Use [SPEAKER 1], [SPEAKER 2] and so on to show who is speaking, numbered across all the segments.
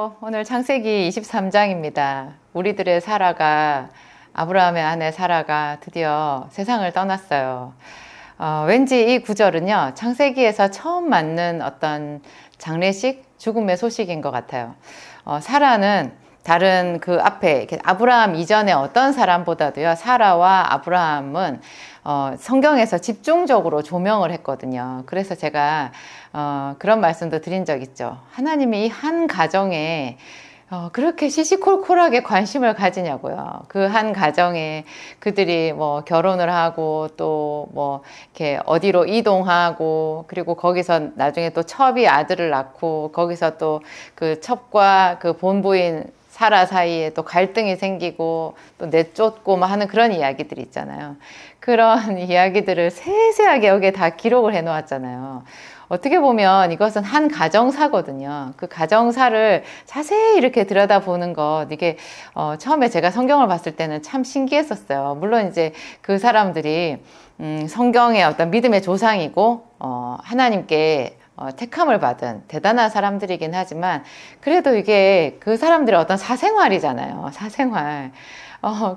[SPEAKER 1] 안녕하세요. 오늘 창세기 23장입니다. 우리들의 사라가, 아브라함의 아내 사라가 드디어 세상을 떠났어요. 왠지 이 구절은요, 창세기에서 처음 맞는 어떤 장례식, 죽음의 소식인 것 같아요. 사라는 다른 그 앞에 아브라함 이전에 어떤 사람보다도요, 사라와 아브라함은 성경에서 집중적으로 조명을 했거든요. 그래서 제가 그런 말씀도 드린 적 있죠. 하나님이 이 한 가정에 그렇게 시시콜콜하게 관심을 가지냐고요. 그 한 가정에 그들이 뭐 결혼을 하고 또 뭐 이렇게 어디로 이동하고, 그리고 거기서 나중에 또 첩이 아들을 낳고, 거기서 또 그 첩과 그 본부인 사라 사이에 또 갈등이 생기고 또 내쫓고 막 하는 그런 이야기들이 있잖아요. 그런 이야기들을 세세하게 여기에 다 기록을 해 놓았잖아요. 어떻게 보면 이것은 한 가정사거든요. 그 가정사를 자세히 이렇게 들여다보는 것, 이게 처음에 제가 성경을 봤을 때는 참 신기했었어요. 물론 이제 그 사람들이 성경의 어떤 믿음의 조상이고 하나님께 택함을 받은 대단한 사람들이긴 하지만, 그래도 이게 그 사람들의 어떤 사생활이잖아요. 사생활.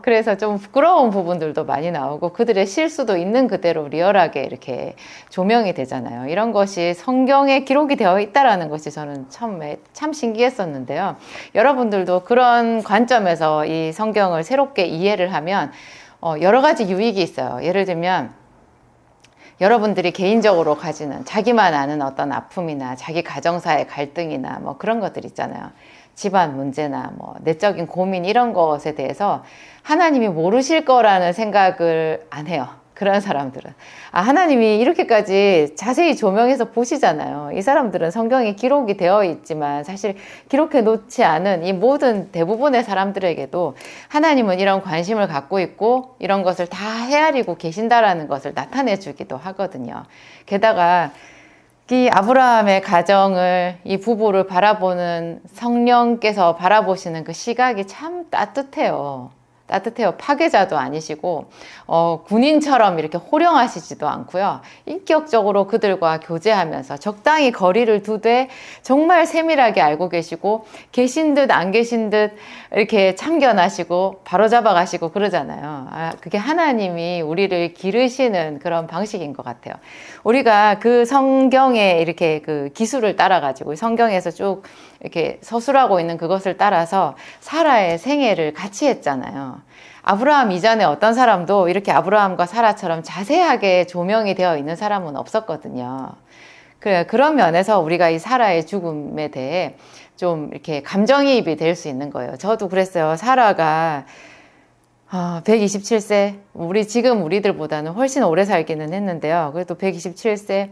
[SPEAKER 1] 그래서 좀 부끄러운 부분들도 많이 나오고, 그들의 실수도 있는 그대로 리얼하게 이렇게 조명이 되잖아요. 이런 것이 성경에 기록이 되어 있다라는 것이 저는 처음에 참 신기했었는데요. 여러분들도 그런 관점에서 이 성경을 새롭게 이해를 하면 여러 가지 유익이 있어요. 예를 들면 여러분들이 개인적으로 가지는 자기만 아는 어떤 아픔이나 자기 가정사의 갈등이나 뭐 그런 것들 있잖아요. 집안 문제나 뭐 내적인 고민, 이런 것에 대해서 하나님이 모르실 거라는 생각을 안 해요. 그런 사람들은. 하나님이 이렇게까지 자세히 조명해서 보시잖아요. 이 사람들은 성경에 기록이 되어 있지만 사실 기록해 놓지 않은 이 모든 대부분의 사람들에게도 하나님은 이런 관심을 갖고 있고 이런 것을 다 헤아리고 계신다라는 것을 나타내 주기도 하거든요. 게다가 이 아브라함의 가정을, 이 부부를 바라보는 성령께서 바라보시는 그 시각이 참 따뜻해요. 따뜻해요. 파괴자도 아니시고 군인처럼 이렇게 호령하시지도 않고요. 인격적으로 그들과 교제하면서 적당히 거리를 두되 정말 세밀하게 알고 계시고, 계신 듯 안 계신 듯 이렇게 참견하시고 바로잡아 가시고 그러잖아요. 그게 하나님이 우리를 기르시는 그런 방식인 것 같아요. 우리가 그 성경에 이렇게 그 기술을 따라 가지고 성경에서 쭉 이렇게 서술하고 있는 그것을 따라서 사라의 생애를 같이 했잖아요. 아브라함 이전에 어떤 사람도 이렇게 아브라함과 사라처럼 자세하게 조명이 되어 있는 사람은 없었거든요. 그런 면에서 우리가 이 사라의 죽음에 대해 좀 이렇게 감정이입이 될 수 있는 거예요. 저도 그랬어요. 사라가 127세, 우리들보다는 훨씬 오래 살기는 했는데요. 그래도 127세,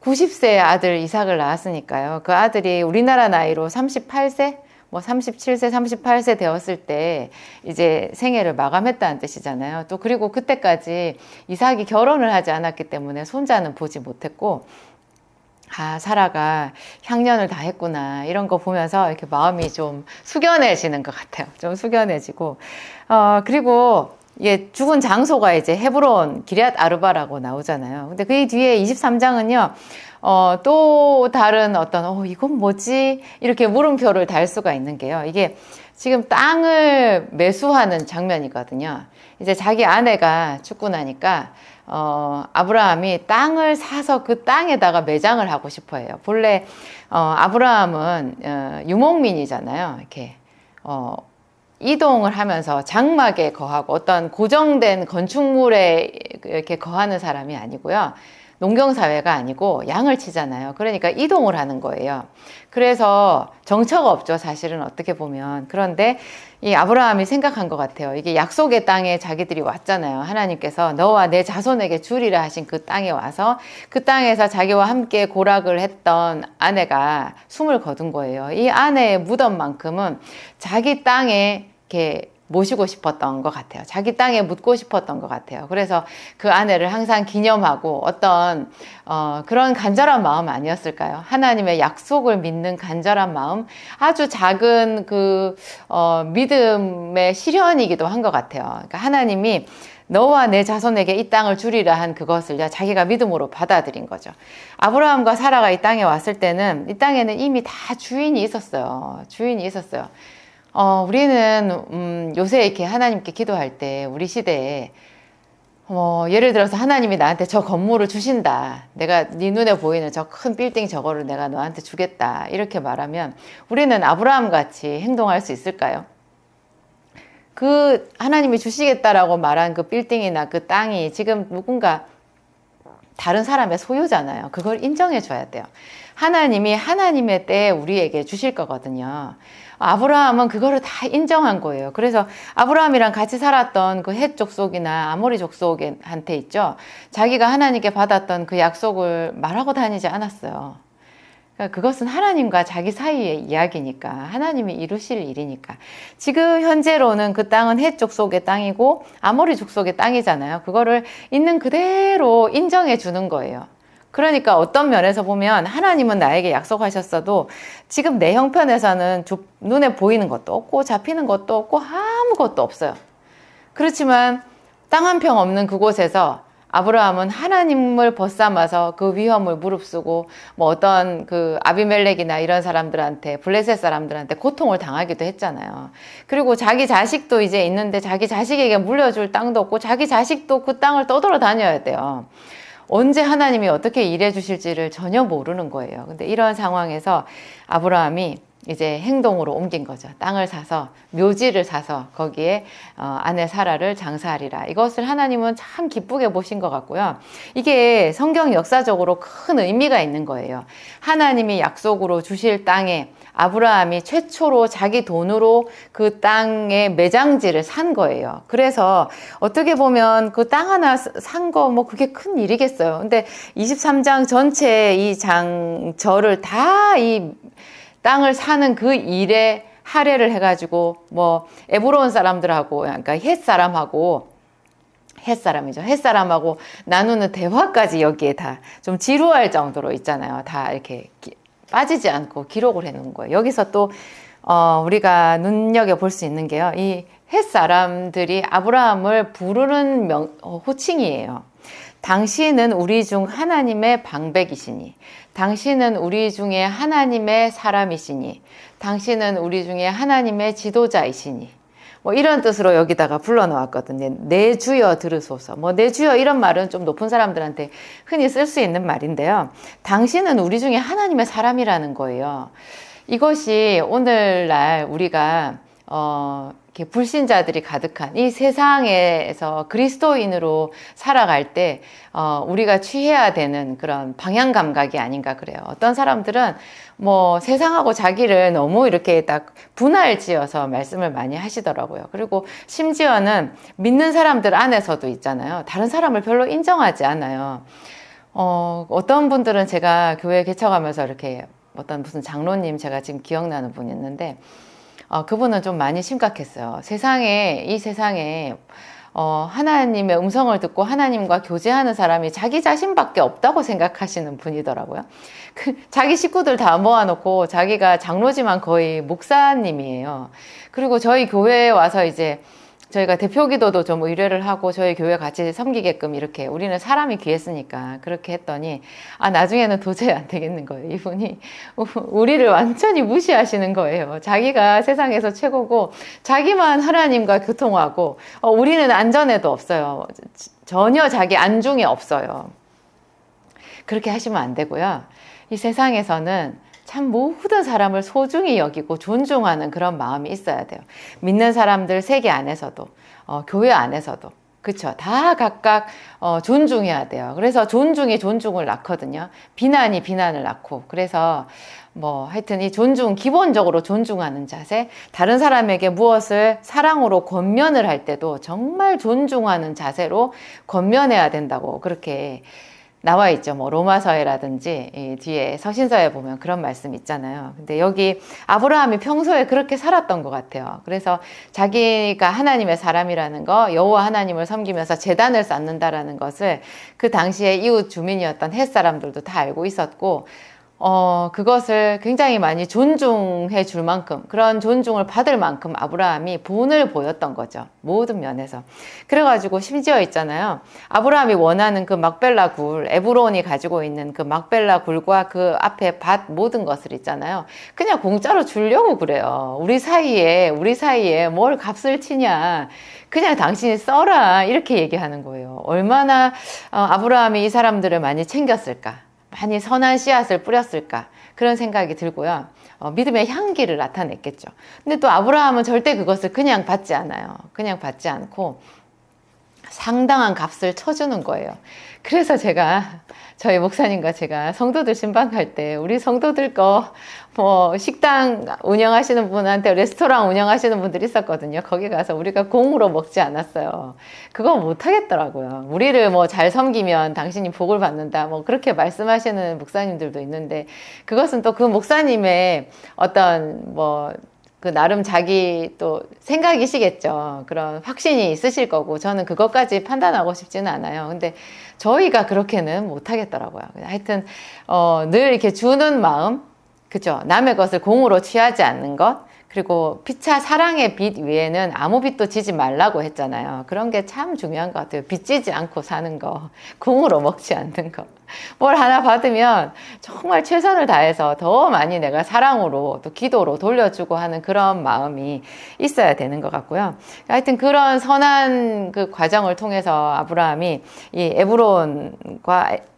[SPEAKER 1] 90세의 아들 이삭을 낳았으니까요. 그 아들이 우리나라 나이로 38세? 뭐 37세, 38세 되었을 때 이제 생애를 마감했다는 뜻이잖아요. 또 그리고 그때까지 이삭이 결혼을 하지 않았기 때문에 손자는 보지 못했고, 사라가 향년을 다 했구나, 이런 거 보면서 이렇게 마음이 좀 숙연해지는 것 같아요. 좀 숙연해지고, 그리고 이게 죽은 장소가 이제 헤브론 기럇 아르바라고 나오잖아요. 근데 그 뒤에 23장은요, 또 다른 어떤, 이건 뭐지? 이렇게 물음표를 달 수가 있는 게요. 이게 지금 땅을 매수하는 장면이거든요. 이제 자기 아내가 죽고 나니까, 아브라함이 땅을 사서 그 땅에다가 매장을 하고 싶어 해요. 본래, 아브라함은, 유목민이잖아요. 이렇게, 이동을 하면서 장막에 거하고 어떤 고정된 건축물에 이렇게 거하는 사람이 아니고요. 농경사회가 아니고 양을 치잖아요. 그러니까 이동을 하는 거예요. 그래서 정처가 없죠, 사실은 어떻게 보면. 그런데 이 아브라함이 생각한 것 같아요. 이게 약속의 땅에 자기들이 왔잖아요. 하나님께서 너와 내 자손에게 주리라 하신 그 땅에 와서 그 땅에서 자기와 함께 고락을 했던 아내가 숨을 거둔 거예요. 이 아내의 무덤만큼은 자기 땅에 이렇게 모시고 싶었던 것 같아요. 자기 땅에 묻고 싶었던 것 같아요. 그래서 그 아내를 항상 기념하고 어떤 그런 간절한 마음 아니었을까요? 하나님의 약속을 믿는 간절한 마음, 아주 작은 그 믿음의 실현이기도 한 것 같아요. 그러니까 하나님이 너와 내 자손에게 이 땅을 주리라 한 그것을 자기가 믿음으로 받아들인 거죠. 아브라함과 사라가 이 땅에 왔을 때는 이 땅에는 이미 다 주인이 있었어요. 주인이 있었어요. 우리는 요새 이렇게 하나님께 기도할 때 우리 시대에 예를 들어서 하나님이 나한테 저 건물을 주신다. 내가 네 눈에 보이는 저 큰 빌딩 저거를 내가 너한테 주겠다. 이렇게 말하면 우리는 아브라함 같이 행동할 수 있을까요? 그 하나님이 주시겠다라고 말한 그 빌딩이나 그 땅이 지금 누군가 다른 사람의 소유잖아요. 그걸 인정해 줘야 돼요. 하나님이 하나님의 때에 우리에게 주실 거거든요. 아브라함은 그거를 다 인정한 거예요. 그래서 아브라함이랑 같이 살았던 그 헷 족속이나 아모리 족속한테 있죠. 자기가 하나님께 받았던 그 약속을 말하고 다니지 않았어요. 그러니까 그것은 하나님과 자기 사이의 이야기니까, 하나님이 이루실 일이니까. 지금 현재로는 그 땅은 헷 족속의 땅이고 아모리 족속의 땅이잖아요. 그거를 있는 그대로 인정해 주는 거예요. 그러니까 어떤 면에서 보면 하나님은 나에게 약속하셨어도 지금 내 형편에서는 눈에 보이는 것도 없고 잡히는 것도 없고 아무것도 없어요. 그렇지만 땅 한 평 없는 그곳에서 아브라함은 하나님을 벗삼아서 그 위험을 무릅쓰고 뭐 어떤 그 아비멜렉이나 이런 사람들한테, 블레셋 사람들한테 고통을 당하기도 했잖아요. 그리고 자기 자식도 이제 있는데 자기 자식에게 물려줄 땅도 없고 자기 자식도 그 땅을 떠돌아 다녀야 돼요. 언제 하나님이 어떻게 일해 주실지를 전혀 모르는 거예요. 근데 이런 상황에서 아브라함이 이제 행동으로 옮긴 거죠. 땅을 사서, 묘지를 사서 거기에 아내 사라를 장사하리라. 이것을 하나님은 참 기쁘게 보신 것 같고요. 이게 성경 역사적으로 큰 의미가 있는 거예요. 하나님이 약속으로 주실 땅에 아브라함이 최초로 자기 돈으로 그 땅의 매장지를 산 거예요. 그래서 어떻게 보면 그 땅 하나 산 거 뭐 그게 큰 일이겠어요. 근데 23장 전체 이 장절을 다 이 땅을 사는 그 일에 할애를 해가지고 뭐 에브론 사람들하고, 그러니까 헷 사람하고 나누는 대화까지 여기에 다 좀 지루할 정도로 있잖아요. 다 이렇게 빠지지 않고 기록을 해놓은 거예요. 여기서 또 우리가 눈여겨볼 수 있는 게요. 이 헷 사람들이 아브라함을 부르는 호칭이에요. 당신은 우리 중 하나님의 방백이시니, 당신은 우리 중에 하나님의 사람이시니, 당신은 우리 중에 하나님의 지도자이시니, 뭐 이런 뜻으로 여기다가 불러놓았거든요. 내 주여 들으소서. 뭐 내 주여 이런 말은 좀 높은 사람들한테 흔히 쓸 수 있는 말인데요. 당신은 우리 중에 하나님의 사람이라는 거예요. 이것이 오늘날 우리가 이렇게 불신자들이 가득한 이 세상에서 그리스도인으로 살아갈 때 우리가 취해야 되는 그런 방향 감각이 아닌가 그래요. 어떤 사람들은 뭐 세상하고 자기를 너무 이렇게 딱 분할 지어서 말씀을 많이 하시더라고요. 그리고 심지어는 믿는 사람들 안에서도 있잖아요. 다른 사람을 별로 인정하지 않아요. 어떤 분들은 제가 교회 개척하면서 이렇게 어떤 무슨 장로님, 제가 지금 기억나는 분이 있는데 그분은 좀 많이 심각했어요. 이 세상에 하나님의 음성을 듣고 하나님과 교제하는 사람이 자기 자신밖에 없다고 생각하시는 분이더라고요. 자기 식구들 다 모아놓고 자기가 장로지만 거의 목사님이에요. 그리고 저희 교회에 와서 이제 저희가 대표 기도도 좀 의뢰를 하고 저희 교회 같이 섬기게끔 이렇게, 우리는 사람이 귀했으니까 그렇게 했더니 나중에는 도저히 안 되겠는 거예요. 이분이 우리를 완전히 무시하시는 거예요. 자기가 세상에서 최고고 자기만 하나님과 교통하고 우리는 안전에도 없어요. 전혀 자기 안중에 없어요. 그렇게 하시면 안 되고요. 이 세상에서는 참 모든 사람을 소중히 여기고 존중하는 그런 마음이 있어야 돼요. 믿는 사람들 세계 안에서도 교회 안에서도 그쵸, 다 각각 존중해야 돼요. 그래서 존중이 존중을 낳거든요. 비난이 비난을 낳고. 그래서 뭐 하여튼 이 존중, 기본적으로 존중하는 자세, 다른 사람에게 무엇을 사랑으로 권면을 할 때도 정말 존중하는 자세로 권면해야 된다고 그렇게 나와 있죠. 뭐 로마서에라든지 이 뒤에 서신서에 보면 그런 말씀 있잖아요. 근데 여기 아브라함이 평소에 그렇게 살았던 것 같아요. 그래서 자기가 하나님의 사람이라는 거, 여호와 하나님을 섬기면서 제단을 쌓는다라는 것을 그 당시에 이웃 주민이었던 헷 사람들도 다 알고 있었고, 그것을 굉장히 많이 존중해 줄 만큼, 그런 존중을 받을 만큼 아브라함이 본을 보였던 거죠. 모든 면에서. 그래가지고 심지어 있잖아요. 아브라함이 원하는 그 막벨라 굴, 에브론이 가지고 있는 그 막벨라 굴과 그 앞에 밭 모든 것을 있잖아요. 그냥 공짜로 주려고 그래요. 우리 사이에 뭘 값을 치냐. 그냥 당신이 써라. 이렇게 얘기하는 거예요. 얼마나 아브라함이 이 사람들을 많이 챙겼을까. 많이 선한 씨앗을 뿌렸을까 그런 생각이 들고요. 믿음의 향기를 나타냈겠죠. 근데 또 아브라함은 절대 그것을 그냥 받지 않아요. 그냥 받지 않고 상당한 값을 쳐주는 거예요. 그래서 저희 목사님과 제가 성도들 신방할 때 우리 성도들 식당 운영하시는 분한테 레스토랑 운영하시는 분들이 있었거든요. 거기 가서 우리가 공으로 먹지 않았어요. 그거 못 하겠더라고요. 우리를 잘 섬기면 당신이 복을 받는다. 그렇게 말씀하시는 목사님들도 있는데 그것은 또 그 목사님의 어떤 그 나름 자기 또 생각이시겠죠. 그런 확신이 있으실 거고 저는 그것까지 판단하고 싶지는 않아요. 근데 저희가 그렇게는 못 하겠더라고요. 하여튼 늘 이렇게 주는 마음, 그죠? 남의 것을 공으로 취하지 않는 것, 그리고 피차 사랑의 빚 위에는 아무 빚도 지지 말라고 했잖아요. 그런 게 참 중요한 것 같아요. 빚지지 않고 사는 거, 공으로 먹지 않는 거. 뭘 하나 받으면 정말 최선을 다해서 더 많이 내가 사랑으로 또 기도로 돌려주고 하는 그런 마음이 있어야 되는 것 같고요. 하여튼 그런 선한 그 과정을 통해서 아브라함이 이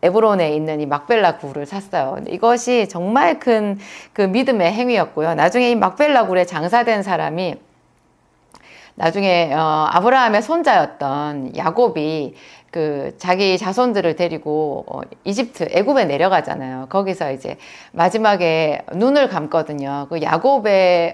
[SPEAKER 1] 에브론에 있는 이 막벨라 굴을 샀어요. 이것이 정말 큰 그 믿음의 행위였고요. 나중에 이 막벨라 굴에 장사된 사람이 나중에 아브라함의 손자였던 야곱이 그 자기 자손들을 데리고 애굽에 내려가잖아요. 거기서 이제 마지막에 눈을 감거든요. 그 야곱의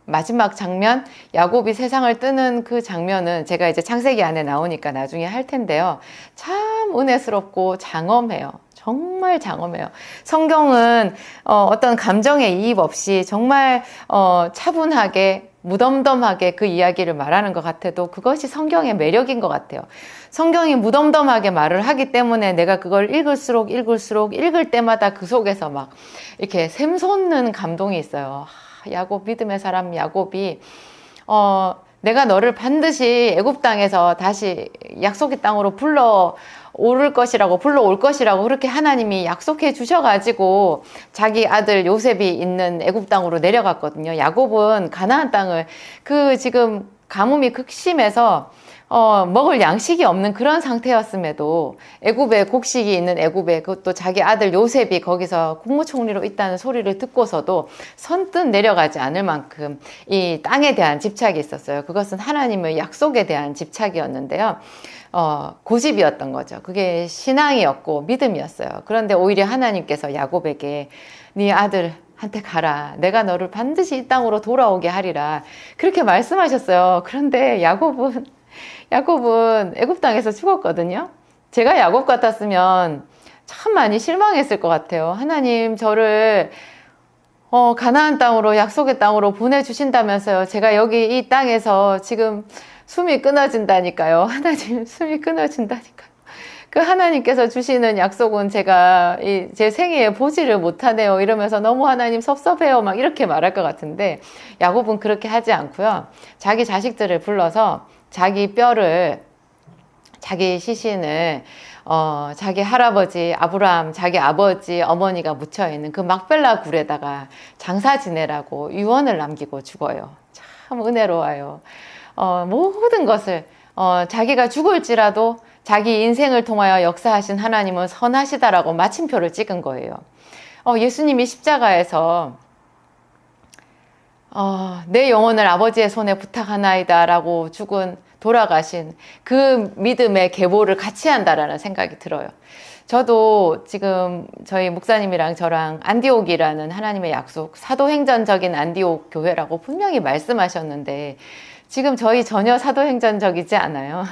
[SPEAKER 1] 마지막 장면, 야곱이 세상을 뜨는 그 장면은 제가 이제 창세기 안에 나오니까 나중에 할 텐데요. 참 은혜스럽고 장엄해요. 정말 장엄해요. 성경은 어떤 감정의 이입 없이 정말 차분하게 무덤덤하게 그 이야기를 말하는 것 같아도 그것이 성경의 매력인 것 같아요. 성경이 무덤덤하게 말을 하기 때문에 내가 그걸 읽을수록 읽을 때마다 그 속에서 막 이렇게 샘솟는 감동이 있어요. 야곱, 믿음의 사람 야곱이 내가 너를 반드시 애굽 땅에서 다시 약속의 땅으로 불러올 것이라고 그렇게 하나님이 약속해 주셔가지고 자기 아들 요셉이 있는 애굽 땅으로 내려갔거든요. 야곱은 가나안 땅을 지금 가뭄이 극심해서 먹을 양식이 없는 그런 상태였음에도 애굽에 곡식이 있는 애굽에 그것도 자기 아들 요셉이 거기서 국무총리로 있다는 소리를 듣고서도 선뜻 내려가지 않을 만큼 이 땅에 대한 집착이 있었어요. 그것은 하나님의 약속에 대한 집착이었는데요. 고집이었던 거죠. 그게 신앙이었고 믿음이었어요. 그런데 오히려 하나님께서 야곱에게 네 아들한테 가라. 내가 너를 반드시 이 땅으로 돌아오게 하리라. 그렇게 말씀하셨어요. 그런데 야곱은 애굽 땅에서 죽었거든요. 제가 야곱 같았으면 참 많이 실망했을 것 같아요. 하나님 저를 가나안 땅으로 약속의 땅으로 보내주신다면서요. 제가 여기 이 땅에서 지금 숨이 끊어진다니까요. 하나님 숨이 끊어진다니까요. 그 하나님께서 주시는 약속은 제가 제 생애에 보지를 못하네요. 이러면서 너무 하나님 섭섭해요. 막 이렇게 말할 것 같은데 야곱은 그렇게 하지 않고요. 자기 자식들을 불러서 자기 뼈를, 자기 시신을 자기 할아버지 아브라함, 자기 아버지 어머니가 묻혀있는 그 막벨라 굴에다가 장사 지내라고 유언을 남기고 죽어요. 참 은혜로워요. 모든 것을 자기가 죽을지라도 자기 인생을 통하여 역사하신 하나님은 선하시다라고 마침표를 찍은 거예요. 예수님이 십자가에서 내 영혼을 아버지의 손에 부탁하나이다 라고 돌아가신 그 믿음의 계보를 같이 한다라는 생각이 들어요. 저도 지금 저희 목사님이랑 저랑 안디옥이라는 하나님의 약속, 사도행전적인 안디옥 교회라고 분명히 말씀하셨는데 지금 저희 전혀 사도행전적이지 않아요.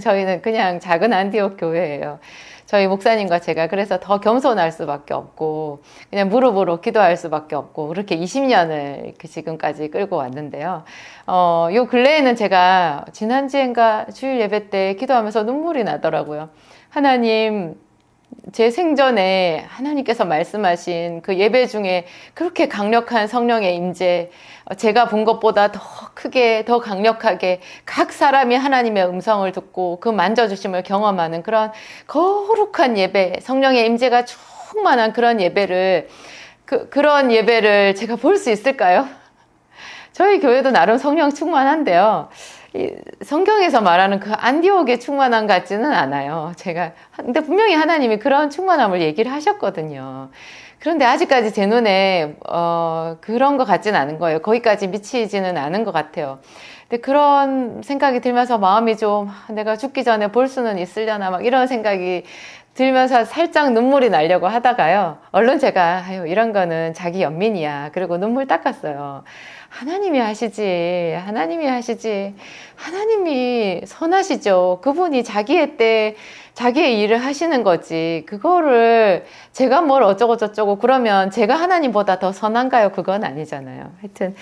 [SPEAKER 1] 저희는 그냥 작은 안디옥 교회예요. 저희 목사님과 제가 그래서 더 겸손할 수밖에 없고 그냥 무릎으로 기도할 수밖에 없고 그렇게 20년을 이렇게 지금까지 끌고 왔는데요. 요 근래에는 제가 지난주엔가 주일 예배 때 기도하면서 눈물이 나더라고요. 하나님, 제 생전에 하나님께서 말씀하신 그 예배 중에 그렇게 강력한 성령의 임재, 제가 본 것보다 더 크게, 더 강력하게 각 사람이 하나님의 음성을 듣고 그 만져주심을 경험하는 그런 거룩한 예배, 성령의 임재가 충만한 그런 예배를, 그런 예배를 제가 볼 수 있을까요? 저희 교회도 나름 성령 충만한데요. 성경에서 말하는 그 안디옥의 충만함 같지는 않아요. 근데 분명히 하나님이 그런 충만함을 얘기를 하셨거든요. 그런데 아직까지 제 눈에, 그런 것 같지는 않은 거예요. 거기까지 미치지는 않은 것 같아요. 근데 그런 생각이 들면서 마음이 좀, 내가 죽기 전에 볼 수는 있으려나, 막 이런 생각이 들면서 살짝 눈물이 나려고 하다가요. 얼른 제가, 이런 거는 자기 연민이야. 그리고 눈물 닦았어요. 하나님이 하시지. 하나님이 선하시죠. 그분이 자기의 때, 자기의 일을 하시는 거지. 그거를 제가 뭘 어쩌고 그러면 제가 하나님보다 더 선한가요? 그건 아니잖아요. 하여튼,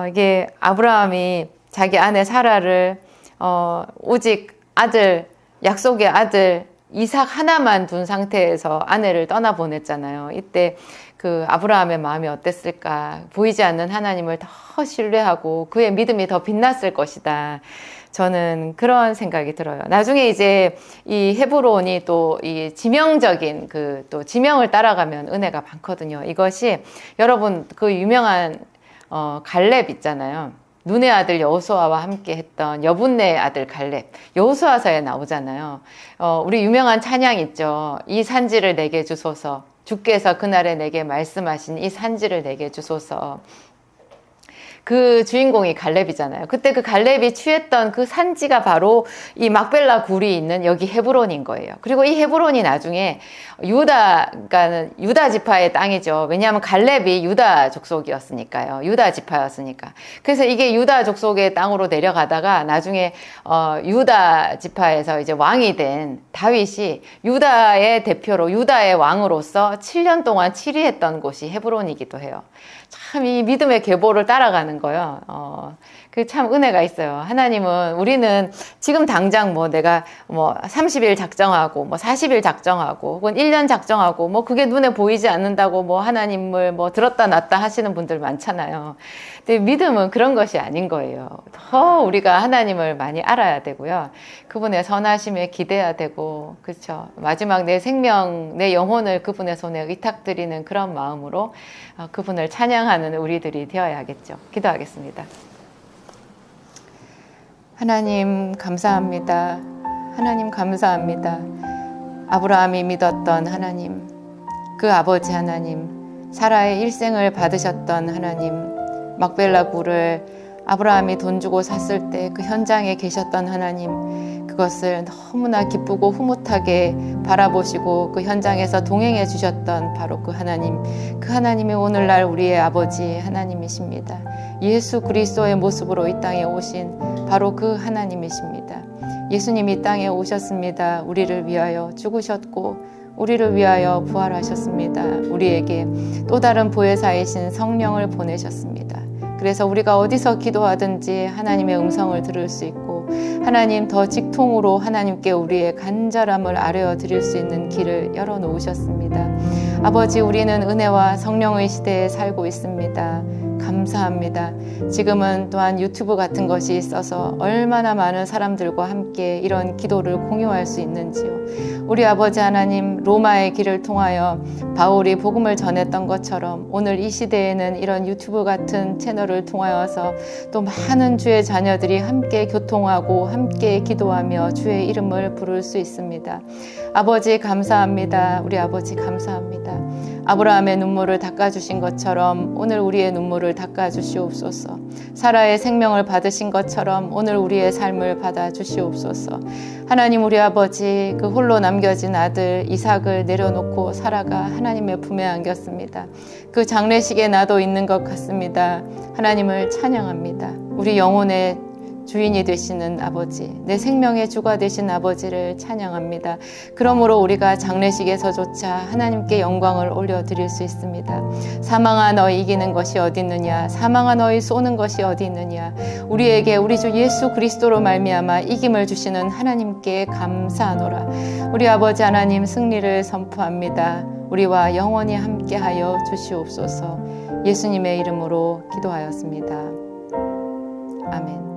[SPEAKER 1] 이게 아브라함이 자기 아내 사라를, 오직 아들, 약속의 아들, 이삭 하나만 둔 상태에서 아내를 떠나보냈잖아요. 이때 그 아브라함의 마음이 어땠을까? 보이지 않는 하나님을 더 신뢰하고 그의 믿음이 더 빛났을 것이다. 저는 그런 생각이 들어요. 나중에 이제 이 헤브론이 또 이 지명적인 또 지명을 따라가면 은혜가 많거든요. 이것이 여러분 그 유명한 갈렙 있잖아요. 눈의 아들 여호수아와 함께 했던 여분네의 아들 갈렙, 여호수아서에 나오잖아요. 우리 유명한 찬양 있죠. 이 산지를 내게 주소서. 주께서 그날에 내게 말씀하신 이 산지를 내게 주소서. 그 주인공이 갈렙이잖아요. 그때 그 갈렙이 취했던 그 산지가 바로 이 막벨라 굴이 있는 여기 헤브론인 거예요. 그리고 이 헤브론이 나중에 그러니까 유다 지파의 땅이죠. 왜냐하면 갈렙이 유다 족속이었으니까요. 유다 지파였으니까. 그래서 이게 유다 족속의 땅으로 내려가다가 나중에 유다 지파에서 이제 왕이 된 다윗이 유다의 대표로 유다의 왕으로서 7년 동안 치리했던 곳이 헤브론이기도 해요. 참 이 믿음의 계보를 따라가는 거요. 그 참 은혜가 있어요. 하나님은 우리는 지금 당장 내가 30일 작정하고 40일 작정하고 혹은 1년 작정하고 그게 눈에 보이지 않는다고 하나님을 들었다 놨다 하시는 분들 많잖아요. 근데 믿음은 그런 것이 아닌 거예요. 더 우리가 하나님을 많이 알아야 되고요. 그분의 선하심에 기대야 되고, 그렇죠. 마지막 내 생명, 내 영혼을 그분의 손에 의탁드리는 그런 마음으로 그분을 찬양하는 우리들이 되어야겠죠. 기도하겠습니다. 하나님 감사합니다. 하나님 감사합니다. 아브라함이 믿었던 하나님, 그 아버지 하나님, 사라의 일생을 받으셨던 하나님, 막벨라 굴을 아브라함이 돈 주고 샀을 때 그 현장에 계셨던 하나님, 그것을 너무나 기쁘고 흐뭇하게 바라보시고 그 현장에서 동행해 주셨던 바로 그 하나님이 오늘날 우리의 아버지 하나님이십니다. 예수 그리스도의 모습으로 이 땅에 오신 바로 그 하나님이십니다. 예수님이 이 땅에 오셨습니다. 우리를 위하여 죽으셨고 우리를 위하여 부활하셨습니다. 우리에게 또 다른 보혜사이신 성령을 보내셨습니다. 그래서 우리가 어디서 기도하든지 하나님의 음성을 들을 수 있고 하나님 더 직통으로 하나님께 우리의 간절함을 아뢰어 드릴 수 있는 길을 열어놓으셨습니다. 아버지, 우리는 은혜와 성령의 시대에 살고 있습니다. 감사합니다. 지금은 또한 유튜브 같은 것이 있어서 얼마나 많은 사람들과 함께 이런 기도를 공유할 수 있는지요. 우리 아버지 하나님, 로마의 길을 통하여 바울이 복음을 전했던 것처럼 오늘 이 시대에는 이런 유튜브 같은 채널을 통하여서 또 많은 주의 자녀들이 함께 교통하고 함께 기도하며 주의 이름을 부를 수 있습니다. 아버지 감사합니다. 우리 아버지 감사합니다. 아브라함의 눈물을 닦아주신 것처럼 오늘 우리의 눈물을 닦아주시옵소서. 사라의 생명을 받으신 것처럼 오늘 우리의 삶을 받아주시옵소서. 하나님, 우리 아버지, 그 홀로 남겨진 아들 이삭을 내려놓고 사라가 하나님의 품에 안겼습니다. 그 장례식에 나도 있는 것 같습니다. 하나님을 찬양합니다. 우리 영혼의 주인이 되시는 아버지, 내 생명의 주가 되신 아버지를 찬양합니다. 그러므로 우리가 장례식에서조차 하나님께 영광을 올려드릴 수 있습니다. 사망아 너희 이기는 것이 어디 있느냐, 사망아 너희 쏘는 것이 어디 있느냐. 우리에게 우리 주 예수 그리스도로 말미암아 이김을 주시는 하나님께 감사하노라. 우리 아버지 하나님 승리를 선포합니다. 우리와 영원히 함께하여 주시옵소서. 예수님의 이름으로 기도하였습니다. 아멘.